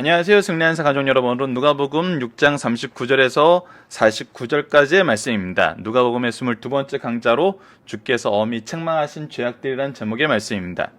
안녕하세요. 승리한사 가족 여러분. 오늘은 누가복음 6장 39절에서 49절까지의 말씀입니다. 누가복음의 22번째 강좌로 주께서 엄히 책망하신 죄악들이란 제목의 말씀입니다.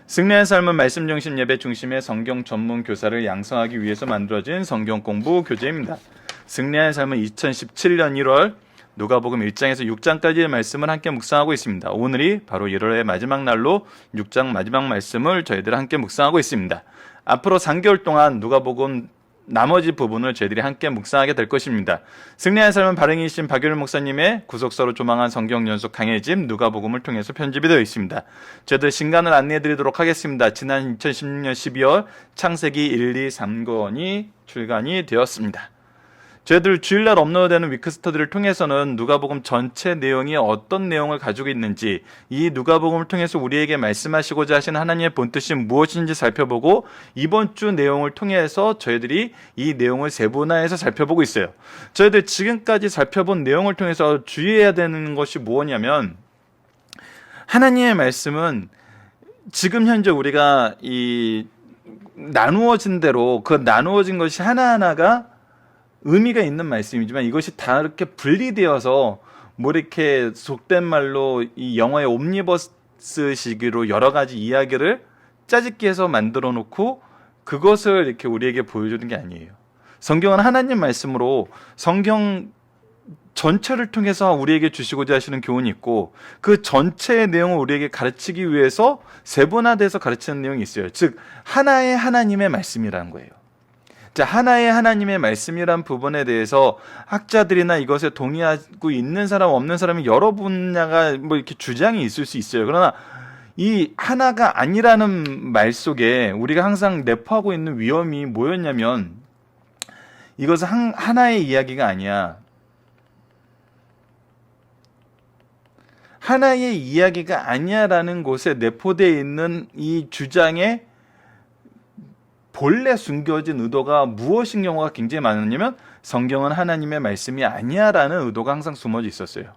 승리한 삶은 말씀 중심 예배 중심의 성경 전문 교사를 양성하기 위해서 만들어진 성경 공부 교재입니다. 승리한 삶은 2017년 1월 누가복음 1장에서 6장까지의 말씀을 함께 묵상하고 있습니다. 오늘이 바로 1월의 마지막 날로 6장 마지막 말씀을 저희들 함께 묵상하고 있습니다. 앞으로 3개월 동안 누가복음 나머지 부분을 저희들이 함께 묵상하게 될 것입니다. 승리한 삶은 발행이신 박유일 목사님의 구속사로 조망한 성경 연속 강해집 누가복음을 통해서 편집이 되어 있습니다. 저희들 신간을 안내해 드리도록 하겠습니다. 지난 2016년 12월 창세기 1, 2, 3권이 출간이 되었습니다. 저희들 주일날 업로드되는 위크스터디를 통해서는 누가복음 전체 내용이 어떤 내용을 가지고 있는지, 이 누가복음을 통해서 우리에게 말씀하시고자 하신 하나님의 본뜻이 무엇인지 살펴보고, 이번 주 내용을 통해서 저희들이 이 내용을 세분화해서 살펴보고 있어요. 저희들 지금까지 살펴본 내용을 통해서 주의해야 되는 것이 무엇이냐면, 하나님의 말씀은 지금 현재 우리가 이 나누어진 대로 그 나누어진 것이 하나하나가 의미가 있는 말씀이지만, 이것이 다 이렇게 분리되어서 뭐 이렇게 속된 말로 이 영어의 옴니버스식으로 여러 가지 이야기를 짜집기 해서 만들어 놓고 그것을 이렇게 우리에게 보여주는 게 아니에요. 성경은 하나님 말씀으로 성경 전체를 통해서 우리에게 주시고자 하시는 교훈이 있고, 그 전체의 내용을 우리에게 가르치기 위해서 세분화돼서 가르치는 내용이 있어요. 즉 하나의 하나님의 말씀이라는 거예요. 자, 하나의 하나님의 말씀이란 부분에 대해서 학자들이나 이것에 동의하고 있는 사람 없는 사람이 여러 분야가 뭐 이렇게 주장이 있을 수 있어요. 그러나 이 하나가 아니라는 말 속에 우리가 항상 내포하고 있는 위험이 뭐였냐면, 이것은 하나의 이야기가 아니야. 하나의 이야기가 아니야라는 곳에 내포되어 있는 이 주장에 본래 숨겨진 의도가 무엇인 경우가 굉장히 많았냐면, 성경은 하나님의 말씀이 아니야라는 의도가 항상 숨어져 있었어요.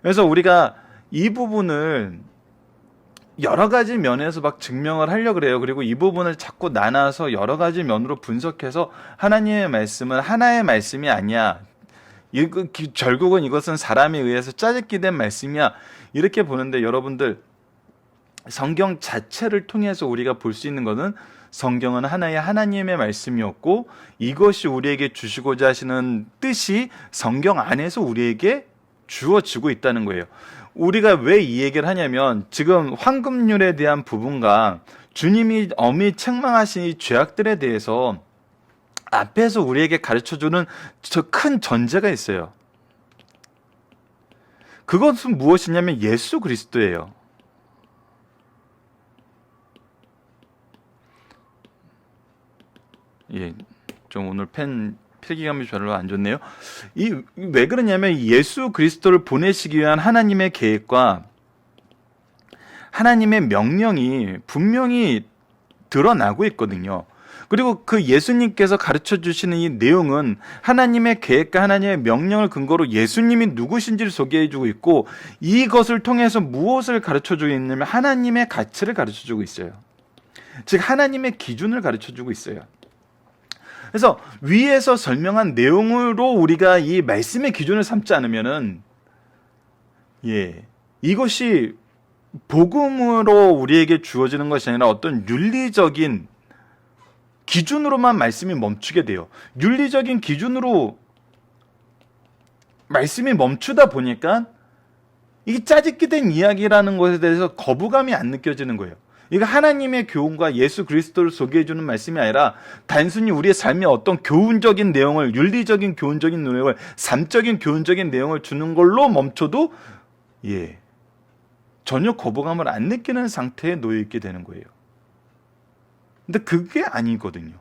그래서 우리가 이 부분을 여러 가지 면에서 막 증명을 하려고 그래요. 그리고 이 부분을 자꾸 나눠서 여러 가지 면으로 분석해서 하나님의 말씀은 하나의 말씀이 아니야, 결국은 이것은 사람에 의해서 짜집기 된 말씀이야, 이렇게 보는데, 여러분들 성경 자체를 통해서 우리가 볼 수 있는 것은 성경은 하나의 하나님의 말씀이었고, 이것이 우리에게 주시고자 하시는 뜻이 성경 안에서 우리에게 주어지고 있다는 거예요. 우리가 왜 이 얘기를 하냐면, 지금 황금률에 대한 부분과 주님이 엄히 책망하신 이 죄악들에 대해서 앞에서 우리에게 가르쳐주는 저 큰 전제가 있어요. 그것은 무엇이냐면 예수 그리스도예요. 예, 좀 오늘 펜 필기감이 별로 안 좋네요. 왜 그러냐면, 예수 그리스도를 보내시기 위한 하나님의 계획과 하나님의 명령이 분명히 드러나고 있거든요. 그리고 그 예수님께서 가르쳐 주시는 이 내용은 하나님의 계획과 하나님의 명령을 근거로 예수님이 누구신지를 소개해 주고 있고, 이것을 통해서 무엇을 가르쳐 주고 있냐면 하나님의 가치를 가르쳐 주고 있어요. 즉 하나님의 기준을 가르쳐 주고 있어요. 그래서 위에서 설명한 내용으로 우리가 이 말씀의 기준을 삼지 않으면은, 이것이 복음으로 우리에게 주어지는 것이 아니라 어떤 윤리적인 기준으로만 말씀이 멈추게 돼요. 윤리적인 기준으로 말씀이 멈추다 보니까 이게 짜집기 된 이야기라는 것에 대해서 거부감이 안 느껴지는 거예요. 이거 하나님의 교훈과 예수 그리스도를 소개해주는 말씀이 아니라 단순히 우리의 삶의 어떤 교훈적인 내용을, 윤리적인 교훈적인 내용을, 삶적인 교훈적인 내용을 주는 걸로 멈춰도 전혀 거부감을 안 느끼는 상태에 놓여 있게 되는 거예요. 근데 그게 아니거든요.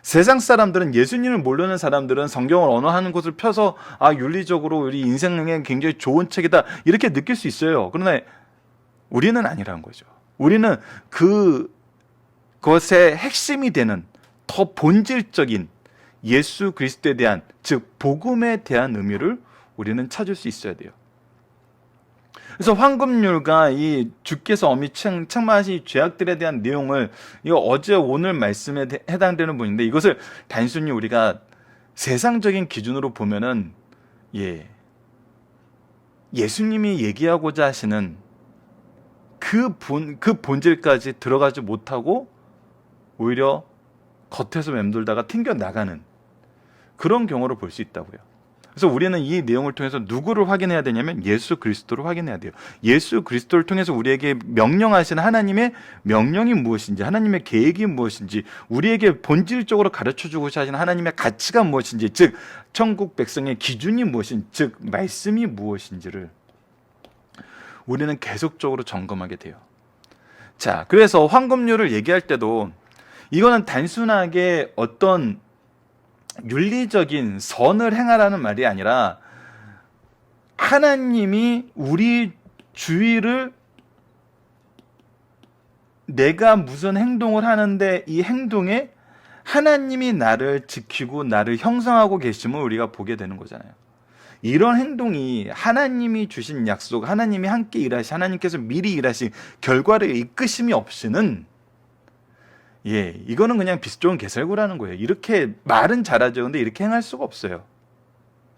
세상 사람들은, 예수님을 모르는 사람들은 성경을 언어하는 것을 펴서 윤리적으로 우리 인생에 굉장히 좋은 책이다, 이렇게 느낄 수 있어요. 그러나 우리는 아니라는 거죠. 우리는 그것의 핵심이 되는 더 본질적인 예수 그리스도에 대한, 즉 복음에 대한 의미를 우리는 찾을 수 있어야 돼요. 그래서 황금률과 이 주께서 엄히 책망하신 죄악들에 대한 내용을 이거 어제 오늘 말씀에 해당되는 부분인데, 이것을 단순히 우리가 세상적인 기준으로 보면은 예수님이 얘기하고자 하시는 그 본질까지 들어가지 못하고 오히려 겉에서 맴돌다가 튕겨 나가는 그런 경우를 볼 수 있다고요. 그래서 우리는 이 내용을 통해서 누구를 확인해야 되냐면 예수 그리스도를 확인해야 돼요. 예수 그리스도를 통해서 우리에게 명령하시는 하나님의 명령이 무엇인지, 하나님의 계획이 무엇인지, 우리에게 본질적으로 가르쳐주고자 하시는 하나님의 가치가 무엇인지, 즉 천국 백성의 기준이 무엇인지, 즉 말씀이 무엇인지를 우리는 계속적으로 점검하게 돼요. 자, 그래서 황금률을 얘기할 때도 이거는 단순하게 어떤 윤리적인 선을 행하라는 말이 아니라 하나님이 우리 주위를 내가 무슨 행동을 하는데 이 행동에 하나님이 나를 지키고 나를 형성하고 계심을 우리가 보게 되는 거잖아요. 이런 행동이 하나님이 주신 약속, 하나님이 함께 일하시, 하나님께서 미리 일하신 결과를 이끄심이 없이는 이거는 그냥 빛 좋은 개설구라는 거예요. 이렇게 말은 잘하죠. 근데 이렇게 행할 수가 없어요.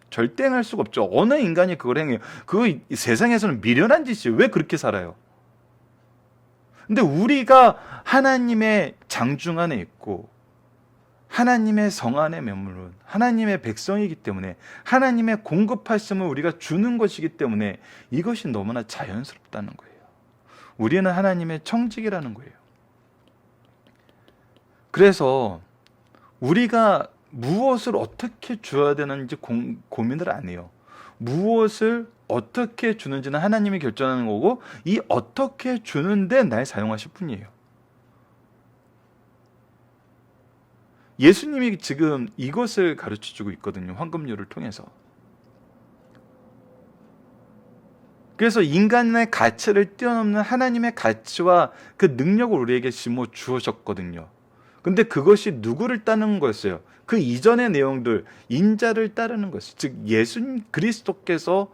절대 행할 수가 없죠. 어느 인간이 그걸 행해요? 그거 세상에서는 미련한 짓이에요. 왜 그렇게 살아요? 근데 우리가 하나님의 장중 안에 있고 하나님의 성 안에 머무른 하나님의 백성이기 때문에 하나님의 공급하심을 우리가 주는 것이기 때문에 이것이 너무나 자연스럽다는 거예요. 우리는 하나님의 청직이라는 거예요. 그래서 우리가 무엇을 어떻게 줘야 되는지 고민을 안 해요. 무엇을 어떻게 주는지는 하나님이 결정하는 거고, 이 어떻게 주는데 날 사용하실 뿐이에요. 예수님이 지금 이것을 가르쳐주고 있거든요. 황금률을 통해서. 그래서 인간의 가치를 뛰어넘는 하나님의 가치와 그 능력을 우리에게 심어 주셨거든요. 근데 그것이 누구를 따르는 거였어요? 그 이전의 내용들, 인자를 따르는 것이, 즉 예수 그리스도께서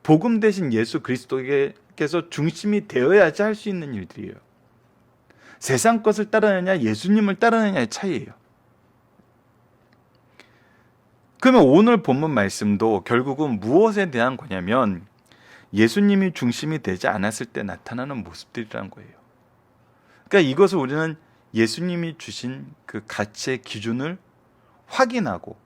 복음 대신 예수 그리스도께서 중심이 되어야지 할 수 있는 일들이에요. 세상 것을 따르느냐 예수님을 따르느냐의 차이예요. 그러면 오늘 본문 말씀도 결국은 무엇에 대한 거냐면 예수님이 중심이 되지 않았을 때 나타나는 모습들이라는 거예요. 그러니까 이것을 우리는 예수님이 주신 그 가치의 기준을 확인하고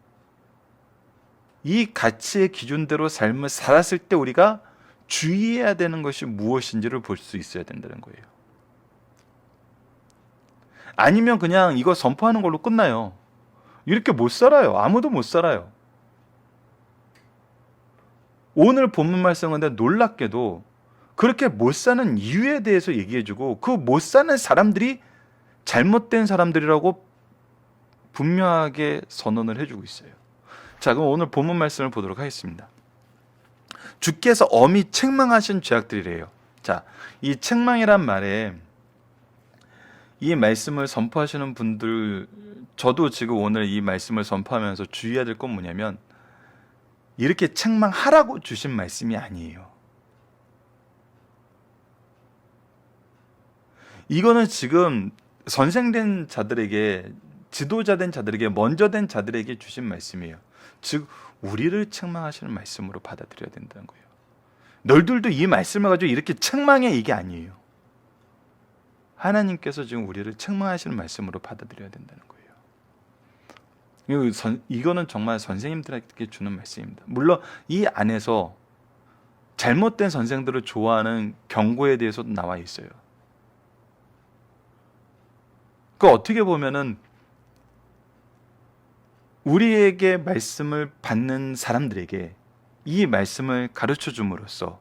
이 가치의 기준대로 삶을 살았을 때 우리가 주의해야 되는 것이 무엇인지를 볼 수 있어야 된다는 거예요. 아니면 그냥 이거 선포하는 걸로 끝나요. 이렇게 못 살아요. 아무도 못 살아요. 오늘 본문 말씀은 근데 놀랍게도 그렇게 못 사는 이유에 대해서 얘기해주고 그 못 사는 사람들이 잘못된 사람들이라고 분명하게 선언을 해주고 있어요. 자, 그럼 오늘 본문 말씀을 보도록 하겠습니다. 주께서 엄히 책망하신 죄악들이래요. 자, 이 책망이란 말에 이 말씀을 선포하시는 분들, 저도 지금 오늘 이 말씀을 선포하면서 주의해야 될 건 뭐냐면 이렇게 책망하라고 주신 말씀이 아니에요. 이거는 지금 선생된 자들에게, 지도자된 자들에게, 먼저 된 자들에게 주신 말씀이에요. 즉 우리를 책망하시는 말씀으로 받아들여야 된다는 거예요. 너희들도 이 말씀을 가지고 이렇게 책망해, 이게 아니에요. 하나님께서 지금 우리를 책망하시는 말씀으로 받아들여야 된다는 거예요. 이거는 정말 선생님들에게 주는 말씀입니다. 물론 이 안에서 잘못된 선생들을 좋아하는 경고에 대해서도 나와 있어요. 그 어떻게 보면은 우리에게 말씀을 받는 사람들에게 이 말씀을 가르쳐 줌으로써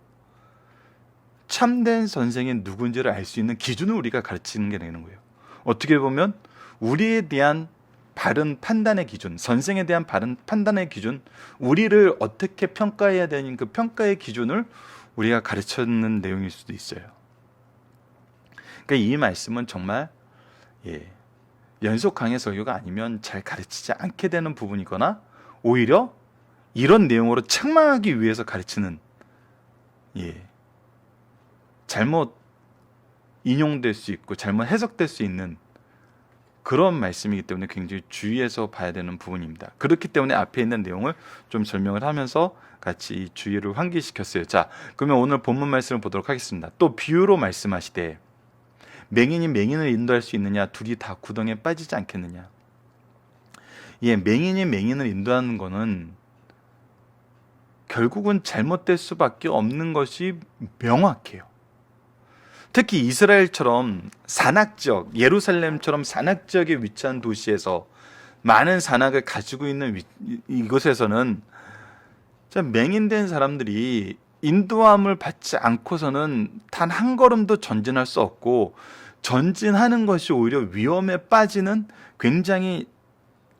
참된 선생이 누군지를 알 수 있는 기준을 우리가 가르치는 게 되는 거예요. 어떻게 보면 우리에 대한 바른 판단의 기준, 선생에 대한 바른 판단의 기준, 우리를 어떻게 평가해야 되는 그 평가의 기준을 우리가 가르치는 내용일 수도 있어요. 그러니까 이 말씀은 정말 연속 강의 설교가 아니면 잘 가르치지 않게 되는 부분이거나 오히려 이런 내용으로 책망하기 위해서 가르치는 잘못 인용될 수 있고 잘못 해석될 수 있는 그런 말씀이기 때문에 굉장히 주의해서 봐야 되는 부분입니다. 그렇기 때문에 앞에 있는 내용을 좀 설명을 하면서 같이 이 주의를 환기시켰어요. 자, 그러면 오늘 본문 말씀을 보도록 하겠습니다. 또 비유로 말씀하시되 맹인이 맹인을 인도할 수 있느냐? 둘이 다 구덩이에 빠지지 않겠느냐? 예, 맹인이 맹인을 인도하는 거는 결국은 잘못될 수밖에 없는 것이 명확해요. 특히 이스라엘처럼 산악지역, 예루살렘처럼 산악지역에 위치한 도시에서 많은 산악을 가지고 있는 이곳에서는 맹인된 사람들이 인도함을 받지 않고서는 단 한 걸음도 전진할 수 없고, 전진하는 것이 오히려 위험에 빠지는 굉장히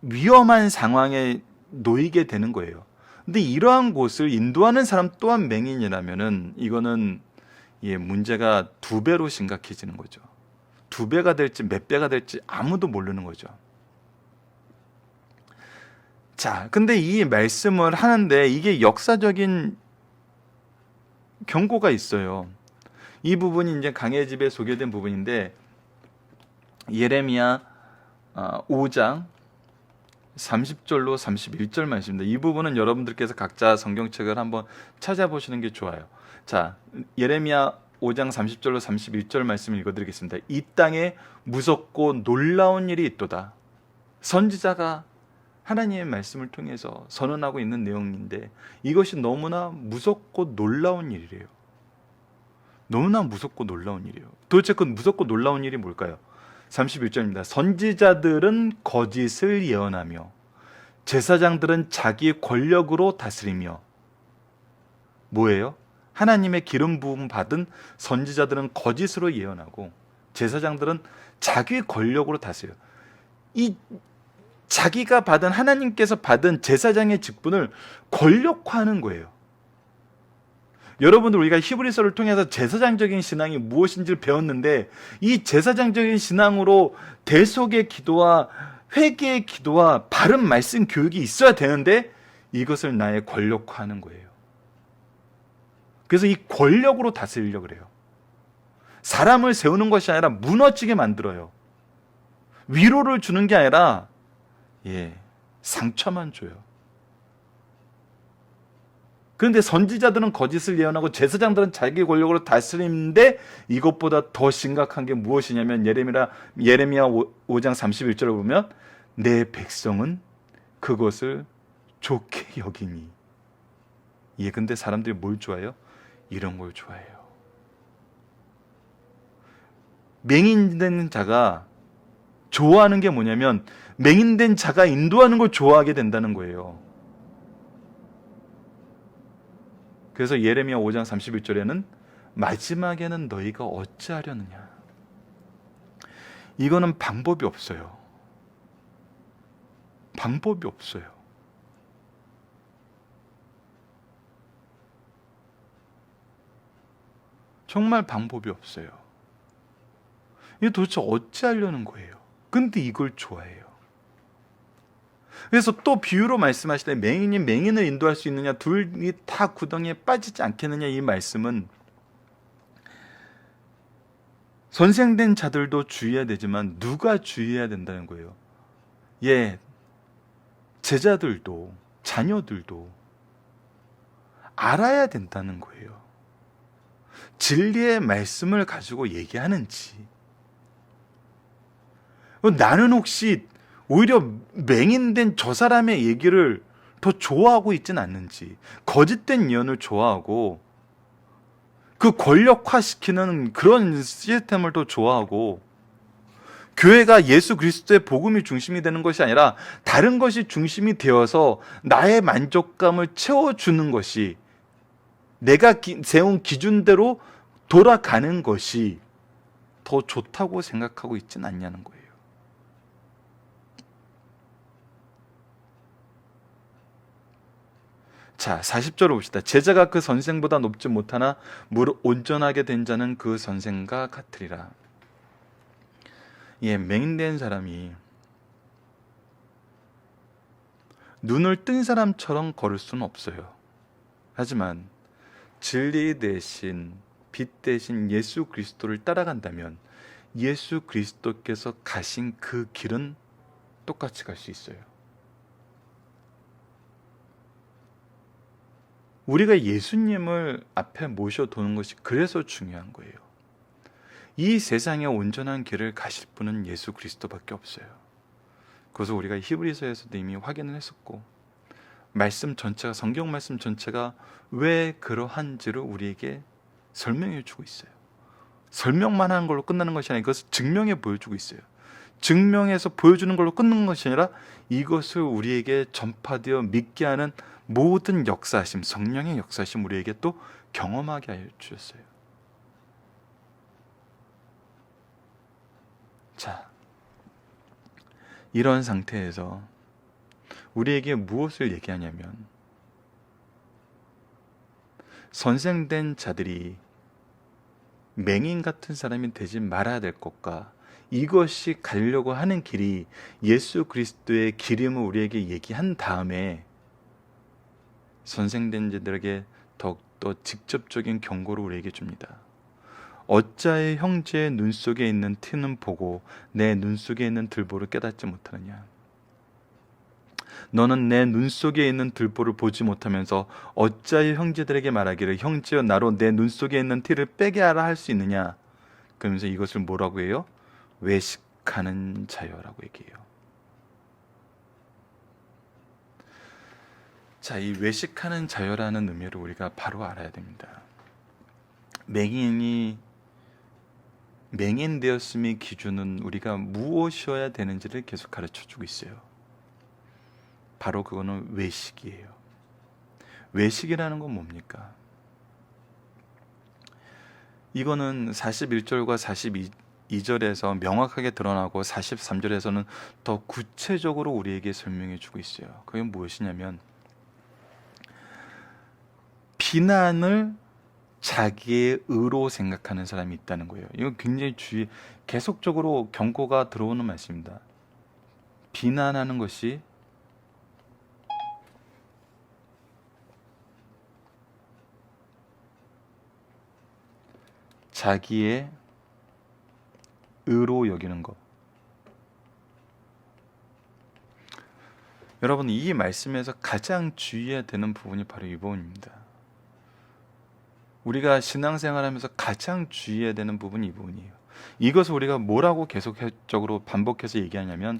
위험한 상황에 놓이게 되는 거예요. 근데 이러한 곳을 인도하는 사람 또한 맹인이라면은 이거는 문제가 2배로 심각해지는 거죠. 2배가 될지 몇 배가 될지 아무도 모르는 거죠. 자, 근데 이 말씀을 하는데 이게 역사적인 경고가 있어요. 이 부분이 이제 강의 집에 소개된 부분인데, 예레미야 5장 30절로 31절 말씀입니다. 이 부분은 여러분들께서 각자 성경책을 한번 찾아보시는 게 좋아요. 자, 예레미야 5장 30절로 31절 말씀을 읽어드리겠습니다. 이 땅에 무섭고 놀라운 일이 있도다. 선지자가 하나님의 말씀을 통해서 선언하고 있는 내용인데 이것이 너무나 무섭고 놀라운 일이래요. 너무나 무섭고 놀라운 일이에요. 도대체 그 무섭고 놀라운 일이 뭘까요? 31절입니다. 선지자들은 거짓을 예언하며 제사장들은 자기 권력으로 다스리며. 뭐예요? 하나님의 기름 부음 받은 선지자들은 거짓으로 예언하고 제사장들은 자기 권력으로 다스려요. 이 자기가 받은, 하나님께서 받은 제사장의 직분을 권력화하는 거예요. 여러분들, 우리가 히브리서를 통해서 제사장적인 신앙이 무엇인지를 배웠는데, 이 제사장적인 신앙으로 대속의 기도와 회개의 기도와 바른 말씀 교육이 있어야 되는데 이것을 나의 권력화하는 거예요. 그래서 이 권력으로 다스리려고 그래요. 사람을 세우는 것이 아니라 무너지게 만들어요. 위로를 주는 게 아니라 상처만 줘요. 그런데 선지자들은 거짓을 예언하고 제사장들은 자기 권력으로 다스리는데, 이것보다 더 심각한 게 무엇이냐면 예레미야 5장 31절을 보면 내 백성은 그것을 좋게 여기니. 근데 사람들이 뭘 좋아해요? 이런 걸 좋아해요. 맹인된 자가 좋아하는 게 뭐냐면 맹인된 자가 인도하는 걸 좋아하게 된다는 거예요. 그래서 예레미야 5장 31절에는 마지막에는 너희가 어찌하려느냐. 이거는 방법이 없어요. 방법이 없어요. 정말 방법이 없어요. 이게 도대체 어찌하려는 거예요. 근데 이걸 좋아해요. 그래서 또 비유로 말씀하시되 맹인이 맹인을 인도할 수 있느냐, 둘이 다 구덩이에 빠지지 않겠느냐. 이 말씀은 선생된 자들도 주의해야 되지만 누가 주의해야 된다는 거예요? 제자들도, 자녀들도 알아야 된다는 거예요. 진리의 말씀을 가지고 얘기하는지, 나는 혹시 오히려 맹인된 저 사람의 얘기를 더 좋아하고 있진 않는지, 거짓된 예언을 좋아하고 그 권력화시키는 그런 시스템을 더 좋아하고, 교회가 예수 그리스도의 복음이 중심이 되는 것이 아니라 다른 것이 중심이 되어서 나의 만족감을 채워주는 것이, 내가 세운 기준대로 돌아가는 것이 더 좋다고 생각하고 있진 않냐는 거예요. 자, 40절을 봅시다. 제자가 그 선생보다 높지 못하나 무릇 온전하게 된 자는 그 선생과 같으리라. 맹인된 사람이 눈을 뜬 사람처럼 걸을 수는 없어요. 하지만 진리 대신 빛 대신 예수 그리스도를 따라간다면 예수 그리스도께서 가신 그 길은 똑같이 갈 수 있어요. 우리가 예수님을 앞에 모셔두는 것이 그래서 중요한 거예요. 이 세상의 온전한 길을 가실 분은 예수 그리스도밖에 없어요. 그래서 우리가 히브리서에서도 이미 확인을 했었고, 말씀 전체가, 성경 말씀 전체가 왜 그러한지를 우리에게 설명해 주고 있어요. 설명만 하는 걸로 끝나는 것이 아니라 이것을 증명해 보여주고 있어요. 증명해서 보여주는 걸로 끊는 것이 아니라 이것을 우리에게 전파되어 믿게 하는 모든 역사하심, 성령의 역사하심 우리에게 또 경험하게 하여 주셨어요. 자, 이런 상태에서 우리에게 무엇을 얘기하냐면, 선생된 자들이 맹인 같은 사람이 되지 말아야 될 것과 이것이 가려고 하는 길이 예수 그리스도의 길임을 우리에게 얘기한 다음에 선생된 자들에게 더욱더 직접적인 경고를 우리에게 줍니다. 어찌하여 형제의 눈 속에 있는 티는 보고 내 눈 속에 있는 들보를 깨닫지 못하느냐. 너는 내 눈 속에 있는 들보를 보지 못하면서 어찌하여 형제들에게 말하기를 형제여 나로 내 눈 속에 있는 티를 빼게 하라 할 수 있느냐. 그러면서 이것을 뭐라고 해요? 외식하는 자여라고 얘기해요. 자, 이 외식하는 자여라는 의미를 우리가 바로 알아야 됩니다. 맹인 되었음의 기준은 우리가 무엇이어야 되는지를 계속 가르쳐주고 있어요. 바로 그거는 외식이에요. 외식이라는 건 뭡니까? 이거는 41절과 42절에서 명확하게 드러나고 43절에서는 더 구체적으로 우리에게 설명해 주고 있어요. 그게 무엇이냐면, 비난을 자기의 의로 생각하는 사람이 있다는 거예요. 이거 굉장히 계속적으로 경고가 들어오는 말씀입니다. 비난하는 것이 자기의 의로 여기는 것. 여러분, 이 말씀에서 가장 주의해야 되는 부분이 바로 이 부분입니다. 우리가 신앙생활하면서 가장 주의해야 되는 부분이 이 부분이에요. 이것을 우리가 뭐라고 계속적으로 반복해서 얘기하냐면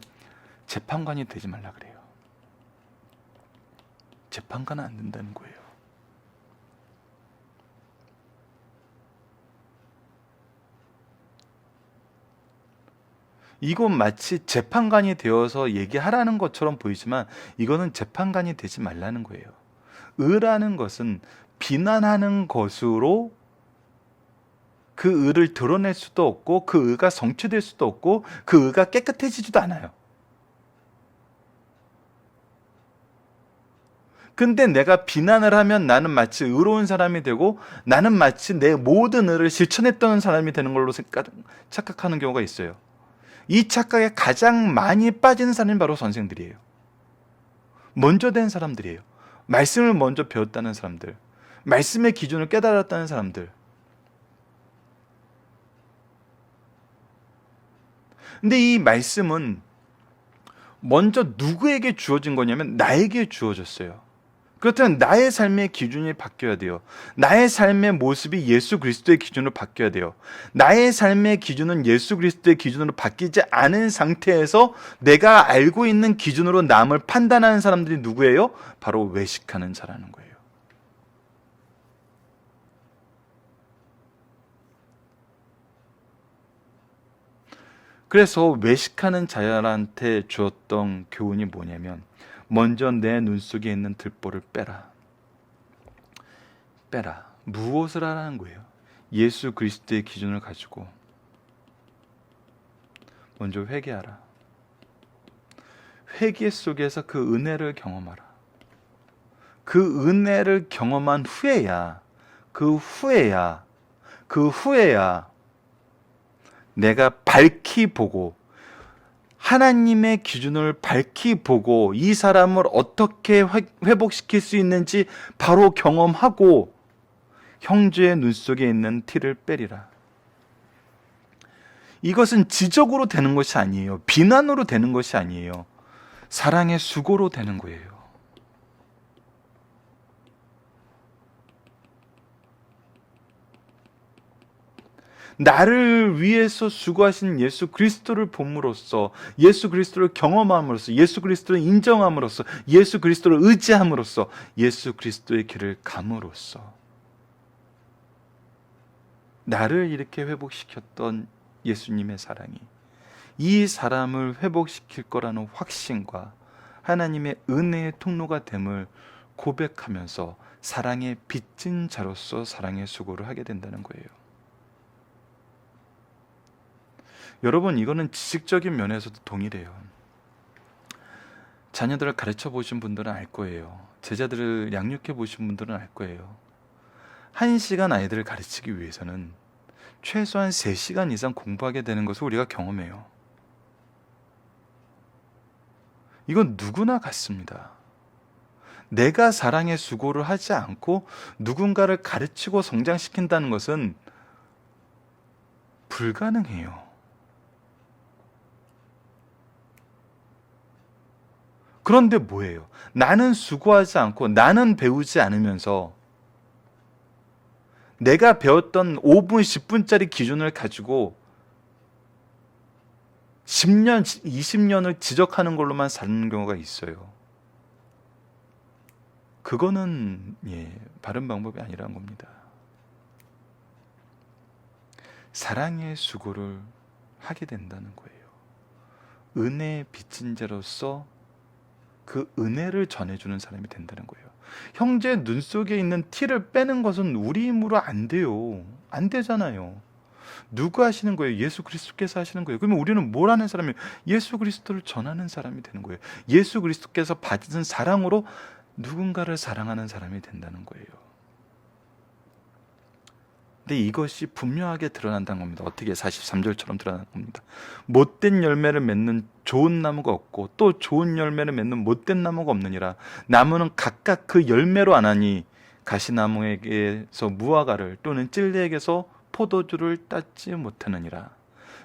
재판관이 되지 말라 그래요. 재판관은 안 된다는 거예요. 이건 마치 재판관이 되어서 얘기하라는 것처럼 보이지만 이거는 재판관이 되지 말라는 거예요. 의라는 것은 비난하는 것으로 그 의를 드러낼 수도 없고 그 의가 성취될 수도 없고 그 의가 깨끗해지지도 않아요. 근데 내가 비난을 하면 나는 마치 의로운 사람이 되고 나는 마치 내 모든 의를 실천했던 사람이 되는 걸로 착각하는 경우가 있어요. 이 착각에 가장 많이 빠지는 사람이 바로 선생들이에요. 먼저 된 사람들이에요. 말씀을 먼저 배웠다는 사람들, 말씀의 기준을 깨달았다는 사람들. 근데 이 말씀은 먼저 누구에게 주어진 거냐면 나에게 주어졌어요. 그렇다면 나의 삶의 기준이 바뀌어야 돼요. 나의 삶의 모습이 예수 그리스도의 기준으로 바뀌어야 돼요. 나의 삶의 기준은 예수 그리스도의 기준으로 바뀌지 않은 상태에서 내가 알고 있는 기준으로 남을 판단하는 사람들이 누구예요? 바로 외식하는 자라는 거예요. 그래서 외식하는 자들한테 주었던 교훈이 뭐냐면, 먼저 내 눈 속에 있는 들보를 빼라. 빼라. 무엇을 하라는 거예요? 예수 그리스도의 기준을 가지고 먼저 회개하라. 회개 속에서 그 은혜를 경험하라. 그 은혜를 경험한 후에야 내가 밝히 보고 하나님의 기준을 밝히 보고 이 사람을 어떻게 회복시킬 수 있는지 바로 경험하고 형제의 눈 속에 있는 티를 빼리라. 이것은 지적으로 되는 것이 아니에요. 비난으로 되는 것이 아니에요. 사랑의 수고로 되는 거예요. 나를 위해서 수고하신 예수 그리스도를 봄으로써, 예수 그리스도를 경험함으로써, 예수 그리스도를 인정함으로써, 예수 그리스도를 의지함으로써, 예수 그리스도의 길을 감으로써 나를 이렇게 회복시켰던 예수님의 사랑이 이 사람을 회복시킬 거라는 확신과 하나님의 은혜의 통로가 됨을 고백하면서 사랑의 빚진 자로서 사랑의 수고를 하게 된다는 거예요. 여러분, 이거는 지식적인 면에서도 동일해요. 자녀들을 가르쳐 보신 분들은 알 거예요. 제자들을 양육해 보신 분들은 알 거예요. 1시간 아이들을 가르치기 위해서는 최소한 3시간 이상 공부하게 되는 것을 우리가 경험해요. 이건 누구나 같습니다. 내가 사랑의 수고를 하지 않고 누군가를 가르치고 성장시킨다는 것은 불가능해요. 그런데 뭐예요? 나는 수고하지 않고 나는 배우지 않으면서 내가 배웠던 5분, 10분짜리 기준을 가지고 10년, 20년을 지적하는 걸로만 사는 경우가 있어요. 그거는 바른 방법이 아니라는 겁니다. 사랑의 수고를 하게 된다는 거예요. 은혜의 빚진 자로서 그 은혜를 전해주는 사람이 된다는 거예요. 형제의 눈 속에 있는 티를 빼는 것은 우리 힘으로 안 돼요. 안 되잖아요. 누가 하시는 거예요? 예수 그리스도께서 하시는 거예요. 그러면 우리는 뭘 하는 사람이에요? 예수 그리스도를 전하는 사람이 되는 거예요. 예수 그리스도께서 받으신 사랑으로 누군가를 사랑하는 사람이 된다는 거예요. 근데 이것이 분명하게 드러난다는 겁니다. 어떻게 43절처럼 드러나는 겁니다. 못된 열매를 맺는 좋은 나무가 없고 또 좋은 열매를 맺는 못된 나무가 없느니라. 나무는 각각 그 열매로 아나니 가시나무에게서 무화과를 또는 찔레에게서 포도주를 따지 못하느니라.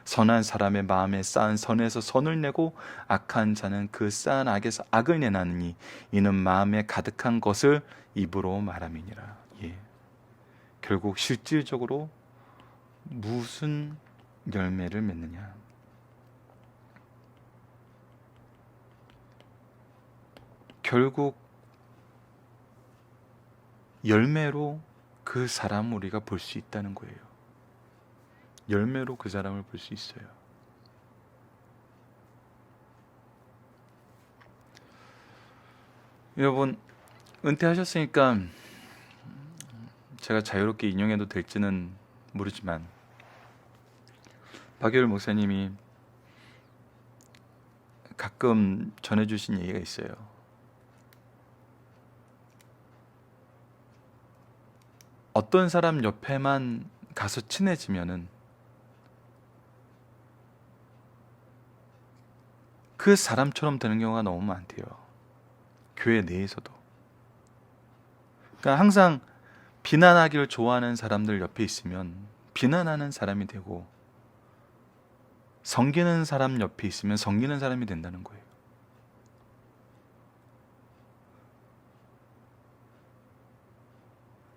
선한 사람의 마음에 쌓은 선에서 선을 내고 악한 자는 그 쌓은 악에서 악을 내나느니 이는 마음에 가득한 것을 입으로 말함이니라. 결국 실질적으로 무슨 열매를 맺느냐? 결국 열매로 그 사람을 우리가 볼 수 있다는 거예요. 열매로 그 사람을 볼 수 있어요. 여러분, 은퇴하셨으니까 제가 자유롭게 인용해도 될지는 모르지만 박예율 목사님이 가끔 전해주신 얘기가 있어요. 어떤 사람 옆에만 가서 친해지면은 그 사람처럼 되는 경우가 너무 많대요. 교회 내에서도. 그러니까 항상 비난하기를 좋아하는 사람들 옆에 있으면 비난하는 사람이 되고, 섬기는 사람 옆에 있으면 섬기는 사람이 된다는 거예요.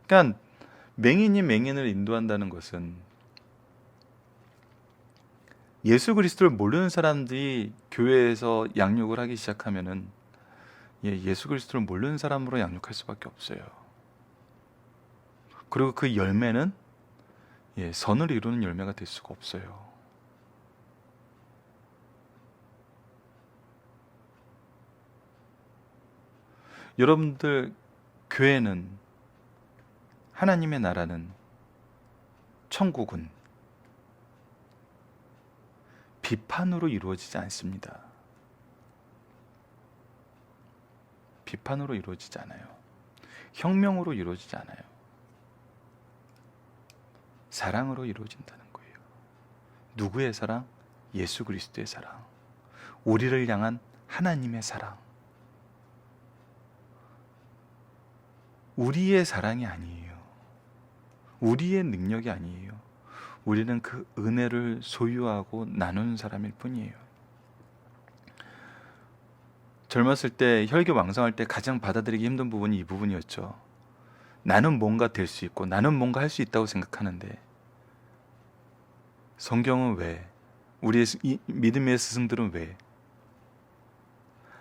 그러니까 맹인이 맹인을 인도한다는 것은 예수 그리스도를 모르는 사람들이 교회에서 양육을 하기 시작하면은 예수 그리스도를 모르는 사람으로 양육할 수밖에 없어요. 그리고 그 열매는 선을 이루는 열매가 될 수가 없어요. 여러분들, 교회는, 하나님의 나라는, 천국은 비판으로 이루어지지 않습니다. 비판으로 이루어지지 않아요. 혁명으로 이루어지지 않아요. 사랑으로 이루어진다는 거예요. 누구의 사랑? 예수 그리스도의 사랑. 우리를 향한 하나님의 사랑. 우리의 사랑이 아니에요. 우리의 능력이 아니에요. 우리는 그 은혜를 소유하고 나누는 사람일 뿐이에요. 젊었을 때 혈기왕성할 때 가장 받아들이기 힘든 부분이 이 부분이었죠. 나는 뭔가 될 수 있고 나는 뭔가 할 수 있다고 생각하는데, 성경은 왜, 우리의 믿음의 스승들은 왜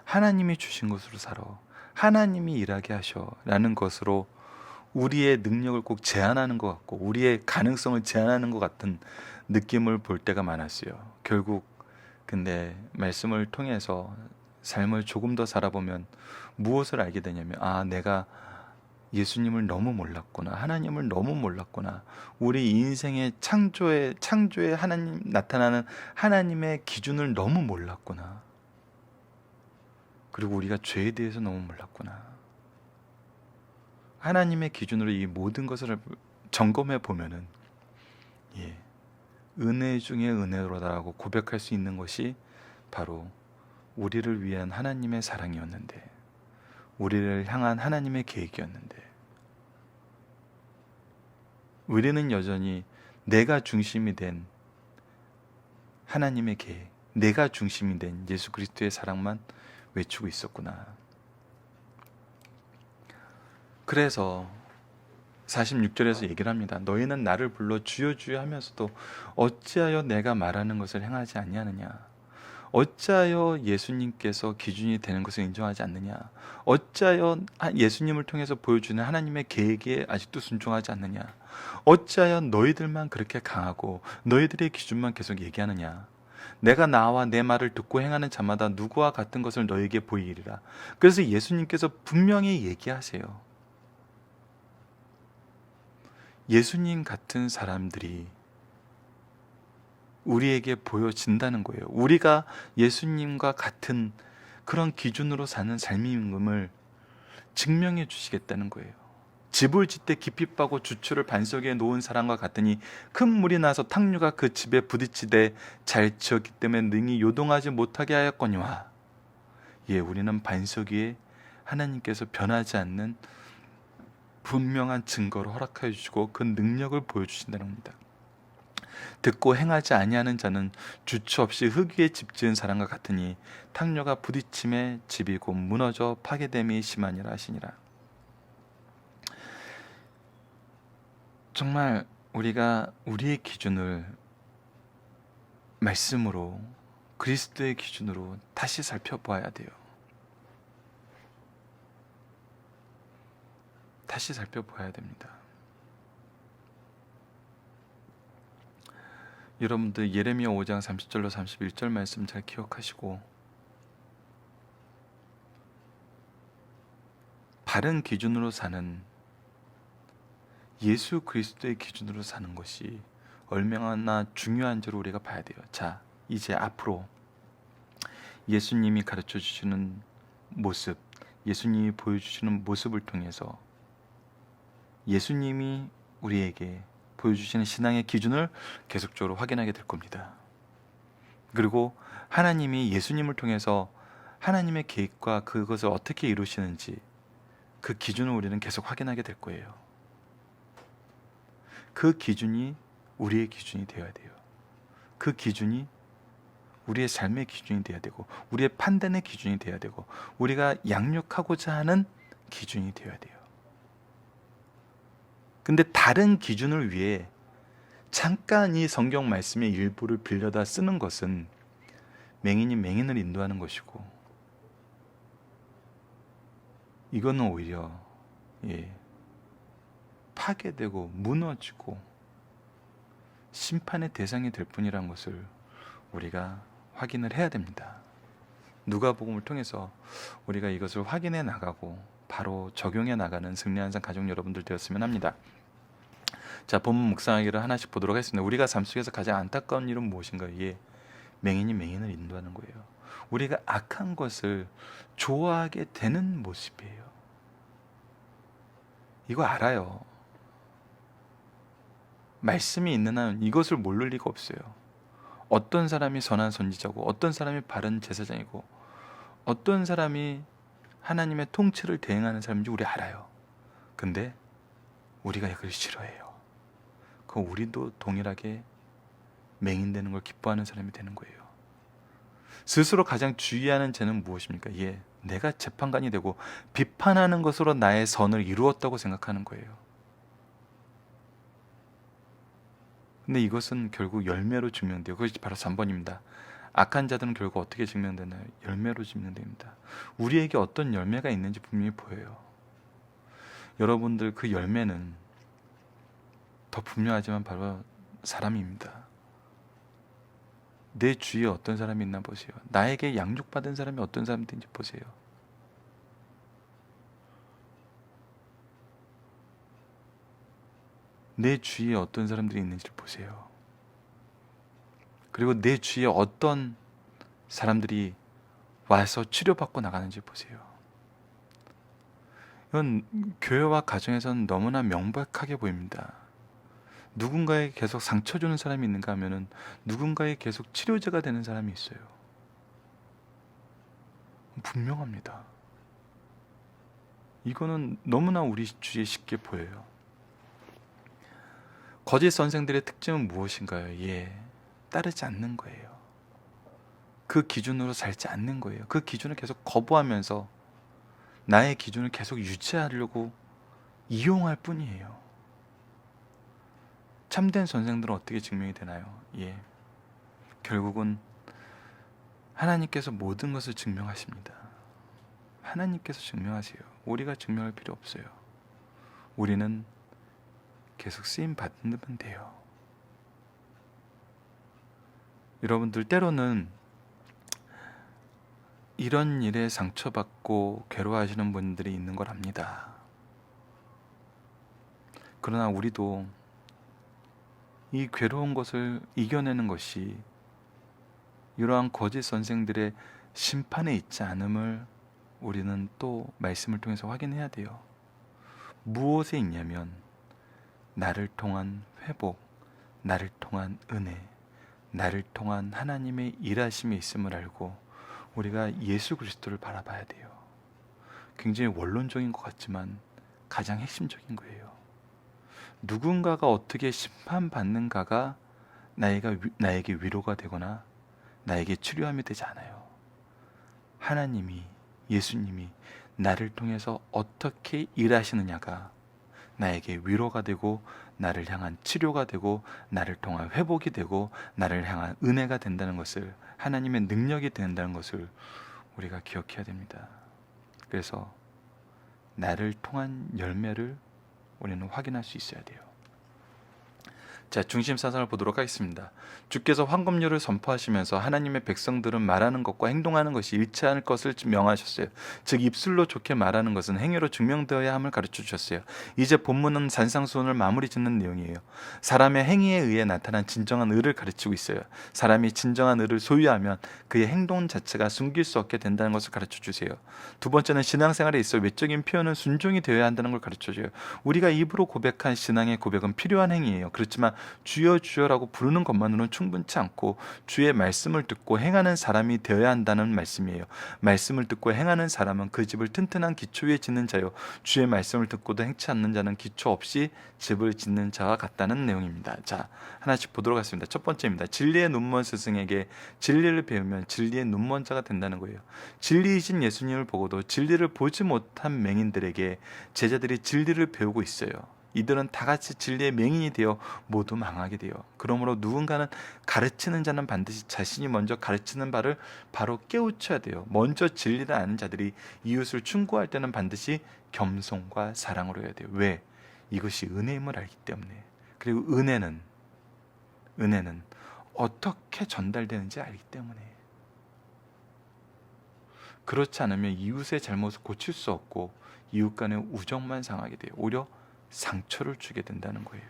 하나님이 주신 것으로 살아, 하나님이 일하게 하셔 라는 것으로 우리의 능력을 꼭 제한하는 것 같고 우리의 가능성을 제한하는 것 같은 느낌을 볼 때가 많았어요. 결국 근데 말씀을 통해서 삶을 조금 더 살아보면 무엇을 알게 되냐면, 내가 예수님을 너무 몰랐구나, 하나님을 너무 몰랐구나, 우리 인생의 창조에 하나님 나타나는 하나님의 기준을 너무 몰랐구나, 그리고 우리가 죄에 대해서 너무 몰랐구나. 하나님의 기준으로 이 모든 것을 점검해 보면은, 은혜 중에 은혜로다라고 고백할 수 있는 것이 바로 우리를 위한 하나님의 사랑이었는데, 우리를 향한 하나님의 계획이었는데, 우리는 여전히 내가 중심이 된 하나님의 계획, 내가 중심이 된 예수 그리스도의 사랑만 외치고 있었구나. 그래서 46절에서 얘기를 합니다. 너희는 나를 불러 주여 주여 하면서도 어찌하여 내가 말하는 것을 행하지 아니하느냐? 어찌하여 예수님께서 기준이 되는 것을 인정하지 않느냐? 어찌하여 예수님을 통해서 보여주는 하나님의 계획에 아직도 순종하지 않느냐? 어찌하여 너희들만 그렇게 강하고 너희들의 기준만 계속 얘기하느냐? 내가 나와 내 말을 듣고 행하는 자마다 누구와 같은 것을 너에게 보이리라. 그래서 예수님께서 분명히 얘기하세요. 예수님 같은 사람들이 우리에게 보여진다는 거예요. 우리가 예수님과 같은 그런 기준으로 사는 삶임을 증명해 주시겠다는 거예요. 집을 짓되 깊이 파고 주추를 반석에 놓은 사람과 같으니 큰 물이 나서 탕류가 그 집에 부딪히되 잘 지었기 때문에 능히 요동하지 못하게 하였거니와. 우리는 반석 위에 하나님께서 변하지 않는 분명한 증거를 허락하여 주시고 그 능력을 보여주신다는 겁니다. 듣고 행하지 아니하는 자는 주체 없이 흙 위에 집 지은 사람과 같으니 탕류가 부딪힘에 집이 곧 무너져 파괴됨이 심하니라 하시니라. 정말 우리가 우리의 기준을 말씀으로, 그리스도의 기준으로 다시 살펴보아야 돼요. 다시 살펴봐야 됩니다. 여러분들 예레미야 5장 30절로 31절 말씀 잘 기억하시고, 바른 기준으로 사는, 예수 그리스도의 기준으로 사는 것이 얼마나 중요한지를 우리가 봐야 돼요. 자, 이제 앞으로 예수님이 가르쳐 주시는 모습, 예수님이 보여주시는 모습을 통해서 예수님이 우리에게 보여주시는 신앙의 기준을 계속적으로 확인하게 될 겁니다. 그리고 하나님이 예수님을 통해서 하나님의 계획과 그것을 어떻게 이루시는지 그 기준을 우리는 계속 확인하게 될 거예요. 그 기준이 우리의 기준이 되어야 돼요. 그 기준이 우리의 삶의 기준이 되어야 되고, 우리의 판단의 기준이 되어야 되고, 우리가 양육하고자 하는 기준이 되어야 돼요. 근데 다른 기준을 위해 잠깐 이 성경 말씀의 일부를 빌려다 쓰는 것은 맹인이 맹인을 인도하는 것이고, 이거는 오히려 파괴되고 무너지고 심판의 대상이 될 뿐이라는 것을 우리가 확인을 해야 됩니다. 누가복음을 통해서 우리가 이것을 확인해 나가고 바로 적용해 나가는 승리한 삶 가족 여러분들 되었으면 합니다. 자, 본문 묵상하기를 하나씩 보도록 하겠습니다. 우리가 삶 속에서 가장 안타까운 일은 무엇인가? 맹인이 맹인을 인도하는 거예요. 우리가 악한 것을 좋아하게 되는 모습이에요. 이거 알아요. 말씀이 있는 한 이것을 모를 리가 없어요. 어떤 사람이 선한 선지자고, 어떤 사람이 바른 제사장이고, 어떤 사람이 하나님의 통치를 대행하는 사람인지 우리 알아요. 근데 우리가 이걸 싫어해요. 그 우리도 동일하게 맹인되는 걸 기뻐하는 사람이 되는 거예요. 스스로 가장 주의하는 죄는 무엇입니까? 내가 재판관이 되고 비판하는 것으로 나의 선을 이루었다고 생각하는 거예요. 근데 이것은 결국 열매로 증명돼요. 그것이 바로 3번입니다. 악한 자들은 결국 어떻게 증명되나요? 열매로 증명됩니다. 우리에게 어떤 열매가 있는지 분명히 보여요. 여러분들 그 열매는 더 분명하지만 바로 사람입니다. 내 주위에 어떤 사람이 있나 보세요. 나에게 양육받은 사람이 어떤 사람인지 보세요. 내 주위에 어떤 사람들이 있는지를 보세요. 그리고 내 주위에 어떤 사람들이 와서 치료받고 나가는지 보세요. 이건 교회와 가정에서는 너무나 명백하게 보입니다. 누군가에게 계속 상처 주는 사람이 있는가 하면은 누군가에게 계속 치료제가 되는 사람이 있어요. 분명합니다. 이거는 너무나 우리 주위에 쉽게 보여요. 거짓 선생들의 특징은 무엇인가요? 따르지 않는 거예요. 그 기준으로 살지 않는 거예요. 그 기준을 계속 거부하면서 나의 기준을 계속 유지하려고 이용할 뿐이에요. 참된 선생들은 어떻게 증명이 되나요? 결국은 하나님께서 모든 것을 증명하십니다. 하나님께서 증명하세요. 우리가 증명할 필요 없어요. 우리는 계속 쓰임 받으면 돼요. 여러분들 때로는 이런 일에 상처받고 괴로워하시는 분들이 있는 걸 압니다. 그러나 우리도 이 괴로운 것을 이겨내는 것이 이러한 거짓 선생들의 심판에 있지 않음을 우리는 또 말씀을 통해서 확인해야 돼요. 무엇에 있냐면 나를 통한 회복, 나를 통한 은혜, 나를 통한 하나님의 일하심이 있음을 알고 우리가 예수 그리스도를 바라봐야 돼요. 굉장히 원론적인 것 같지만 가장 핵심적인 거예요. 누군가가 어떻게 심판받는가가 나에게 위로가 되거나 나에게 치료함이 되지 않아요. 하나님이, 예수님이 나를 통해서 어떻게 일하시느냐가 나에게 위로가 되고 나를 향한 치료가 되고 나를 통한 회복이 되고 나를 향한 은혜가 된다는 것을, 하나님의 능력이 된다는 것을 우리가 기억해야 됩니다. 그래서 나를 통한 열매를 우리는 확인할 수 있어야 돼요. 자, 중심 사상을 보도록 하겠습니다. 주께서 황금률을 선포하시면서 하나님의 백성들은 말하는 것과 행동하는 것이 일치할 것을 명하셨어요. 즉 입술로 좋게 말하는 것은 행위로 증명되어야 함을 가르쳐 주셨어요. 이제 본문은 산상수훈을 마무리 짓는 내용이에요. 사람의 행위에 의해 나타난 진정한 의를 가르치고 있어요. 사람이 진정한 의를 소유하면 그의 행동 자체가 숨길 수 없게 된다는 것을 가르쳐 주세요. 두 번째는 신앙생활에 있어 외적인 표현은 순종이 되어야 한다는 걸 가르쳐 줘요. 우리가 입으로 고백한 신앙의 고백은 필요한 행위예요. 그렇지만 주여 주여라고 부르는 것만으로는 충분치 않고 주의 말씀을 듣고 행하는 사람이 되어야 한다는 말씀이에요. 말씀을 듣고 행하는 사람은 그 집을 튼튼한 기초 위에 짓는 자요, 주의 말씀을 듣고도 행치 않는 자는 기초 없이 집을 짓는 자와 같다는 내용입니다. 자, 하나씩 보도록 하겠습니다. 첫 번째입니다. 진리의 눈먼 스승에게 진리를 배우면 진리의 눈먼 자가 된다는 거예요. 진리이신 예수님을 보고도 진리를 보지 못한 맹인들에게 제자들이 진리를 배우고 있어요. 이들은 다 같이 진리의 맹인이 되어 모두 망하게 돼요. 그러므로 누군가는 가르치는 자는 반드시 자신이 먼저 가르치는 바를 바로 깨우쳐야 돼요. 먼저 진리를 아는 자들이 이웃을 충고할 때는 반드시 겸손과 사랑으로 해야 돼요. 왜? 이것이 은혜임을 알기 때문에. 그리고 은혜는 어떻게 전달되는지 알기 때문에. 그렇지 않으면 이웃의 잘못을 고칠 수 없고 이웃 간의 우정만 상하게 돼요. 오히려 상처를 주게 된다는 거예요.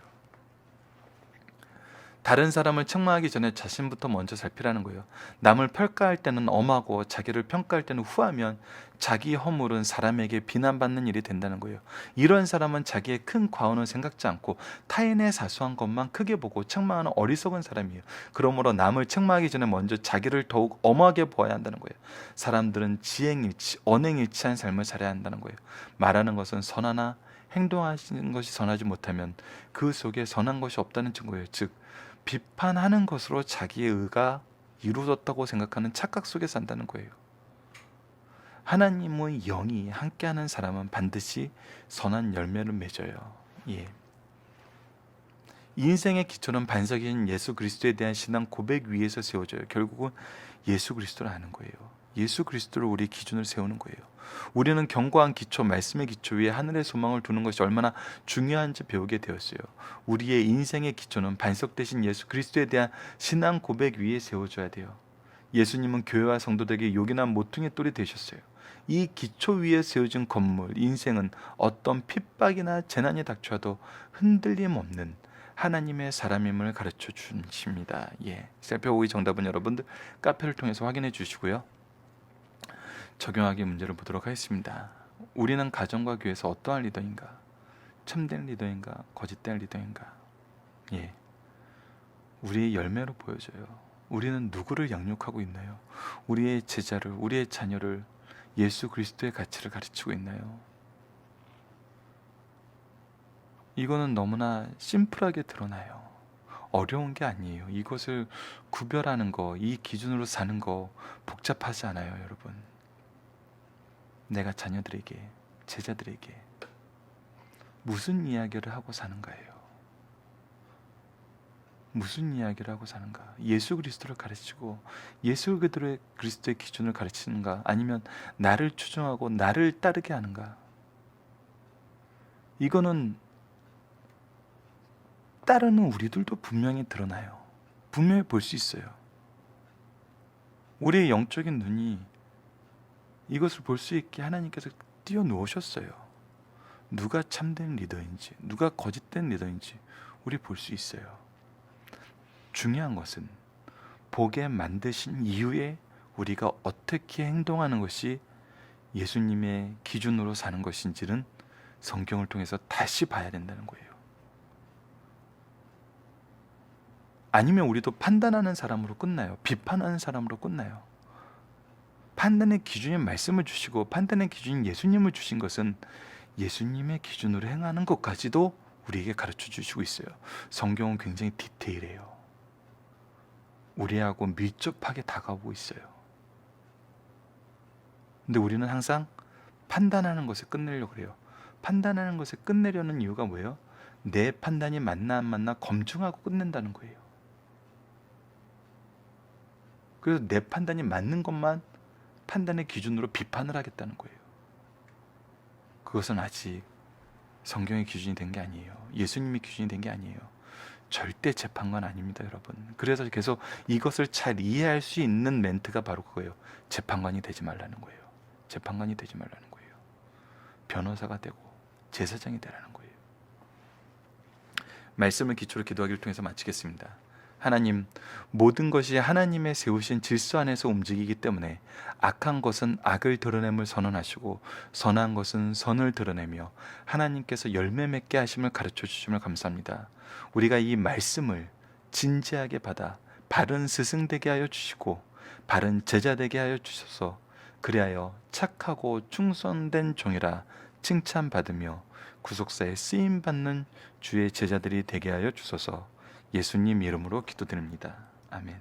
다른 사람을 책망하기 전에 자신부터 먼저 살피라는 거예요. 남을 평가할 때는 엄하고 자기를 평가할 때는 후하면 자기 허물은 사람에게 비난받는 일이 된다는 거예요. 이런 사람은 자기의 큰 과언을 생각지 않고 타인의 사소한 것만 크게 보고 책망하는 어리석은 사람이에요. 그러므로 남을 책망하기 전에 먼저 자기를 더욱 엄하게 보아야 한다는 거예요. 사람들은 지행일치, 언행일치한 삶을 살아야 한다는 거예요. 말하는 것은 선하나 행동하시는 것이 선하지 못하면 그 속에 선한 것이 없다는 증거예요. 즉 비판하는 것으로 자기의 의가 이루어졌다고 생각하는 착각 속에 산다는 거예요. 하나님의 영이 함께하는 사람은 반드시 선한 열매를 맺어요. 예. 인생의 기초는 반석인 예수 그리스도에 대한 신앙 고백 위에서 세워져요. 결국은 예수 그리스도를 아는 거예요. 예수 그리스도를 우리 기준으로 세우는 거예요. 우리는 견고한 기초, 말씀의 기초 위에 하늘의 소망을 두는 것이 얼마나 중요한지 배우게 되었어요. 우리의 인생의 기초는 반석 대신 예수 그리스도에 대한 신앙 고백 위에 세워져야 돼요. 예수님은 교회와 성도들에게 요긴한 모퉁이 돌이 되셨어요. 이 기초 위에 세워진 건물, 인생은 어떤 핍박이나 재난이 닥쳐도 흔들림 없는 하나님의 사람임을 가르쳐 주십니다. 예, 셀프오의 정답은 여러분들 카페를 통해서 확인해 주시고요. 적용하기 문제를 보도록 하겠습니다. 우리는 가정과 교회에서 어떠한 리더인가? 참된 리더인가? 거짓된 리더인가? 예, 우리의 열매로 보여져요. 우리는 누구를 양육하고 있나요? 우리의 제자를, 우리의 자녀를 예수 그리스도의 가치를 가르치고 있나요? 이거는 너무나 심플하게 드러나요. 어려운 게 아니에요. 이것을 구별하는 거, 이 기준으로 사는 거 복잡하지 않아요, 여러분. 내가 자녀들에게, 제자들에게 무슨 이야기를 하고 사는가예요. 무슨 이야기를 하고 사는가? 예수 그리스도를 가르치고 예수 그리스도의 기준을 가르치는가? 아니면 나를 추종하고 나를 따르게 하는가? 이거는 따르는 우리들도 분명히 드러나요. 분명히 볼 수 있어요. 우리의 영적인 눈이 이것을 볼 수 있게 하나님께서 띄워놓으셨어요. 누가 참된 리더인지, 누가 거짓된 리더인지 우리 볼 수 있어요. 중요한 것은 보게 만드신 이후에 우리가 어떻게 행동하는 것이 예수님의 기준으로 사는 것인지는 성경을 통해서 다시 봐야 된다는 거예요. 아니면 우리도 판단하는 사람으로 끝나요. 비판하는 사람으로 끝나요. 판단의 기준인 말씀을 주시고 판단의 기준인 예수님을 주신 것은 예수님의 기준으로 행하는 것까지도 우리에게 가르쳐 주시고 있어요. 성경은 굉장히 디테일해요. 우리하고 밀접하게 다가오고 있어요. 근데 우리는 항상 판단하는 것에 끝내려고 그래요. 판단하는 것에 끝내려는 이유가 뭐예요? 내 판단이 맞나 안 맞나 검증하고 끝낸다는 거예요. 그래서 내 판단이 맞는 것만 판단의 기준으로 비판을 하겠다는 거예요. 그것은 아직 성경의 기준이 된 게 아니에요. 예수님의 기준이 된 게 아니에요. 절대 재판관 아닙니다, 여러분. 그래서 계속 이것을 잘 이해할 수 있는 멘트가 바로 그거예요. 재판관이 되지 말라는 거예요. 재판관이 되지 말라는 거예요. 변호사가 되고 제사장이 되라는 거예요. 말씀을 기초로 기도하기를 통해서 마치겠습니다. 하나님, 모든 것이 하나님의 세우신 질서 안에서 움직이기 때문에 악한 것은 악을 드러냄을 선언하시고 선한 것은 선을 드러내며 하나님께서 열매 맺게 하심을 가르쳐 주심을 감사합니다. 우리가 이 말씀을 진지하게 받아 바른 스승 되게 하여 주시고 바른 제자 되게 하여 주셔서 그리하여 착하고 충성된 종이라 칭찬받으며 구속사에 쓰임받는 주의 제자들이 되게 하여 주소서. 예수님 이름으로 기도드립니다. 아멘.